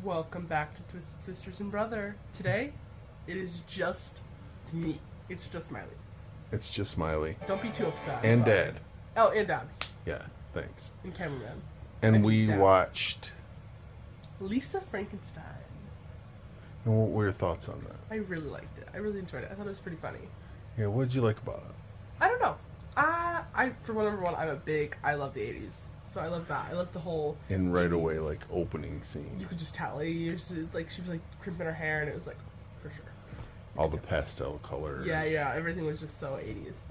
Welcome back to Twisted Sisters and Brother. Today, it is just me. It's just Miley. It's just Miley. Don't be too upset. And sorry. Dad. Oh, and Dad. Yeah, thanks. And cameraman. And we Dad. watched. Lisa Frankenstein. And what were your thoughts on that? I really liked it. I really enjoyed it. I thought it was pretty funny. Yeah, what did you like about it? I don't know. For number one, I love the 80s. So I love that. I love the whole... And right away, like, opening scene. You could just tell. She was like crimping her hair and it was like, for sure. All the pastel colors. Yeah. Everything was just so 80s.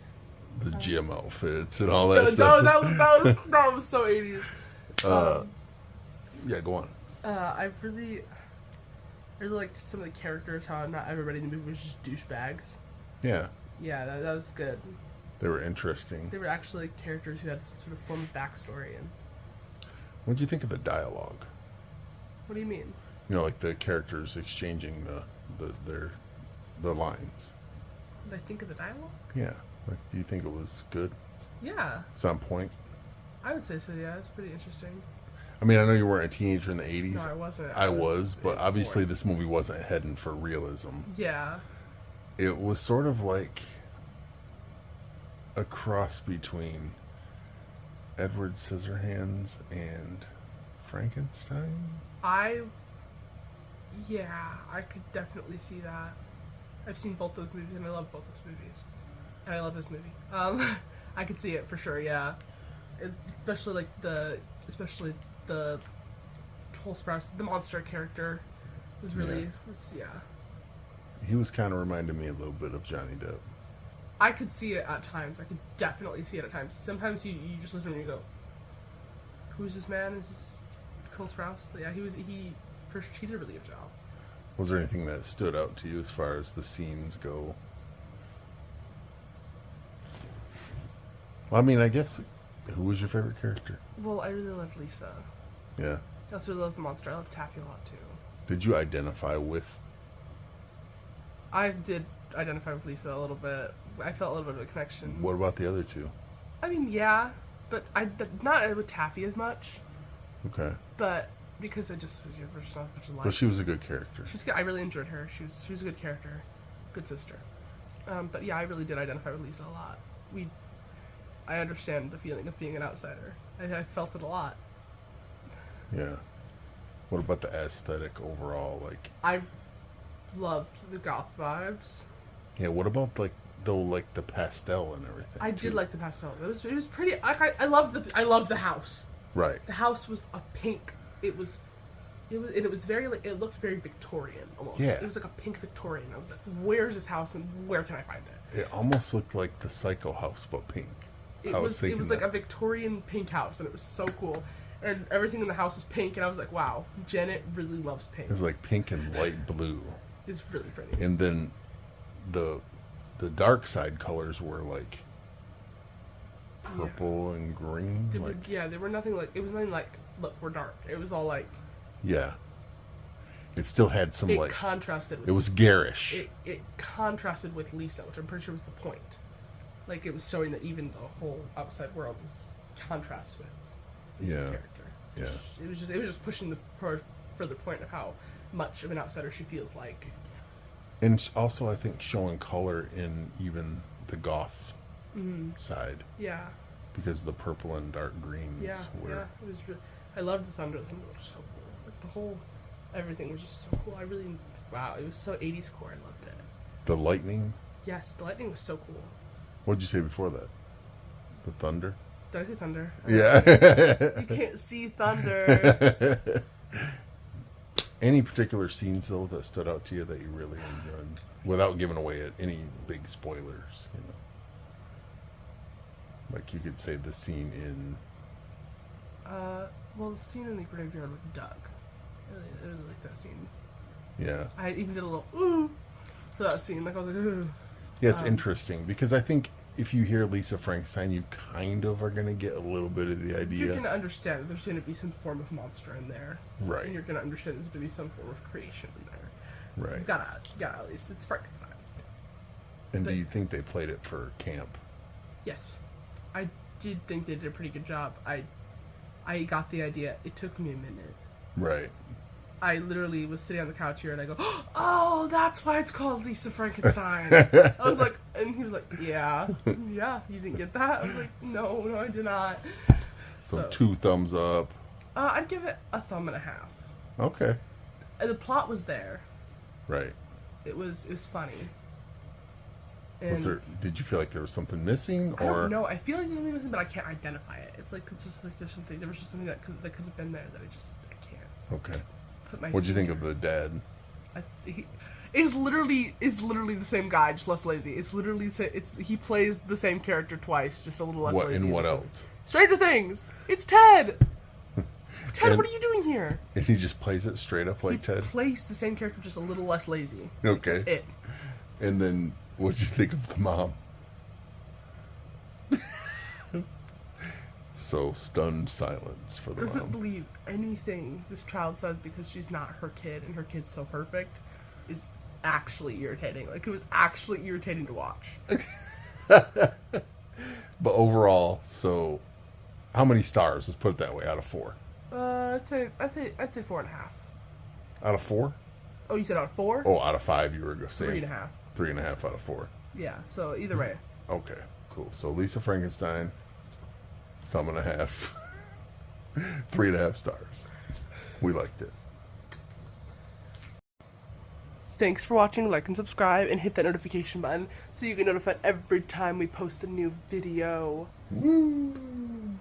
The gym outfits and all that stuff. That was so 80s. Yeah, go on. I really liked some of the characters, how not everybody in the movie was just douchebags. Yeah. Yeah, that was good. They were interesting. They were actually characters who had some sort of form of backstory. And What did you think of the dialogue? what do you mean? You know, like the characters exchanging the lines. What did I think of the dialogue? Yeah. Like, do you think it was good? Yeah, It's on point? I would say so. Yeah, it's pretty interesting. I mean, I know you weren't a teenager in the 80s. No, I wasn't. I was, but obviously bored. this movie wasn't heading for realism. Yeah. It was sort of like a cross between Edward Scissorhands and Frankenstein. I could definitely see that. I've seen both those movies and I love both those movies. And I love this movie. I could see it for sure, yeah. Especially the whole Sprouse, the monster character was really, yeah. He was kind of reminding me a little bit of Johnny Depp. I could see it at times. I could definitely see it at times. Sometimes you just listen to him and you go, who's this man? Is this Cole Sprouse? Yeah, he did a really good job. Was there anything that stood out to you as far as the scenes go? Well, I mean, I guess, who was your favorite character? Well, I really loved Lisa. Yeah. I also really loved the monster. I loved Taffy a lot too. Did you identify with... I did identify with Lisa a little bit. I felt a little bit of a connection. What about the other two? I mean, yeah, but not with Taffy as much. Okay. But because it just was just not much of life. But she was a good character. She was good. I really enjoyed her. She was a good character, good sister. But yeah, I really did identify with Lisa a lot. I understand the feeling of being an outsider. I felt it a lot. Yeah. What about the aesthetic overall? Like, I loved the goth vibes. yeah. What about like the pastel and everything? I too? did like the pastel. It was pretty. I loved the house. Right. The house was a pink. It was very like, it looked very Victorian almost. Yeah. It was like a pink Victorian. I was like, where's this house and where can I find it? It almost looked like the Psycho house, but pink. It was like a Victorian pink house, and it was so cool. And everything in the house was pink, and I was like, wow, Janet really loves pink. It was like pink and light blue. It's really pretty. And then the dark side colors were like purple and green. They were nothing like, it was nothing like, look, we're dark. It was all like, yeah. It still had some like contrasted with, it was garish. it contrasted with Lisa, which I'm pretty sure was the point. Like, it was showing that even the whole outside world is contrasts with Lisa's character. Yeah. It was just pushing the further point of how much of an outsider she feels like. And also, I think showing color in even the goth side. Yeah. Because the purple and dark greens were. Yeah. It was I loved the thunder. The thunder was so cool. Like, the whole everything was just so cool. Wow, it was so 80s core. I loved it. The lightning. Yes, the lightning was so cool. What did you say before that? The thunder? Did I say thunder? Yeah. You can't see thunder. Any particular scenes, though, that stood out to you that you really enjoyed? Without giving away any big spoilers, you know? Like, you could say the scene in... Well, the scene in the graveyard with Doug. I really like that scene. Yeah. I even did a little ooh for that scene. Like, I was like, ooh. Yeah, it's interesting, because I think if you hear Lisa Frankenstein, you kind of are going to get a little bit of the idea. You're going to understand that there's going to be some form of monster in there. Right. And you're going to understand there's going to be some form of creation in there. Right. You gotta at least. It's Frankenstein. And do you think they played it for camp? Yes. I did think they did a pretty good job. I got the idea. It took me a minute. Right. I literally was sitting on the couch here and I go, oh, that's why it's called Lisa Frankenstein. I was like, and he was like, yeah, you didn't get that? I was like, no, I did not. So 2 thumbs up. I'd give it a 1.5 thumbs. Okay. And the plot was there. Right. It was funny. And Did you feel like there was something missing, or? I don't know. I feel like there's something missing, but I can't identify it. It's just like there was just something that could have been there that I can't. Okay. Put my What'd you think of the dad? It's literally the same guy, just less lazy. He plays the same character twice, just a little less lazy. And what else? Stranger Things. It's Ted. Ted, what are you doing here? And he just plays it straight up like Ted? He plays the same character, just a little less lazy. Okay. That's it. And then, what'd you think of the mom? So, stunned silence for the mom. Doesn't believe anything this child says because she's not her kid, and her kid's so perfect, is actually irritating. Like, it was actually irritating to watch. But overall, so, how many stars? Let's put it that way, out of 4. I'd say 4.5. Out of 4? Oh, you said out of 4? Oh, out of 5 you were saying. 3.5. 3.5 out of 4. Yeah, so either way. Okay, cool. So Lisa Frankenstein, 1.5 thumbs. 3.5 stars. We liked it. Thanks for watching. Like and subscribe, and hit that notification button so you get notified every time we post a new video. Woo!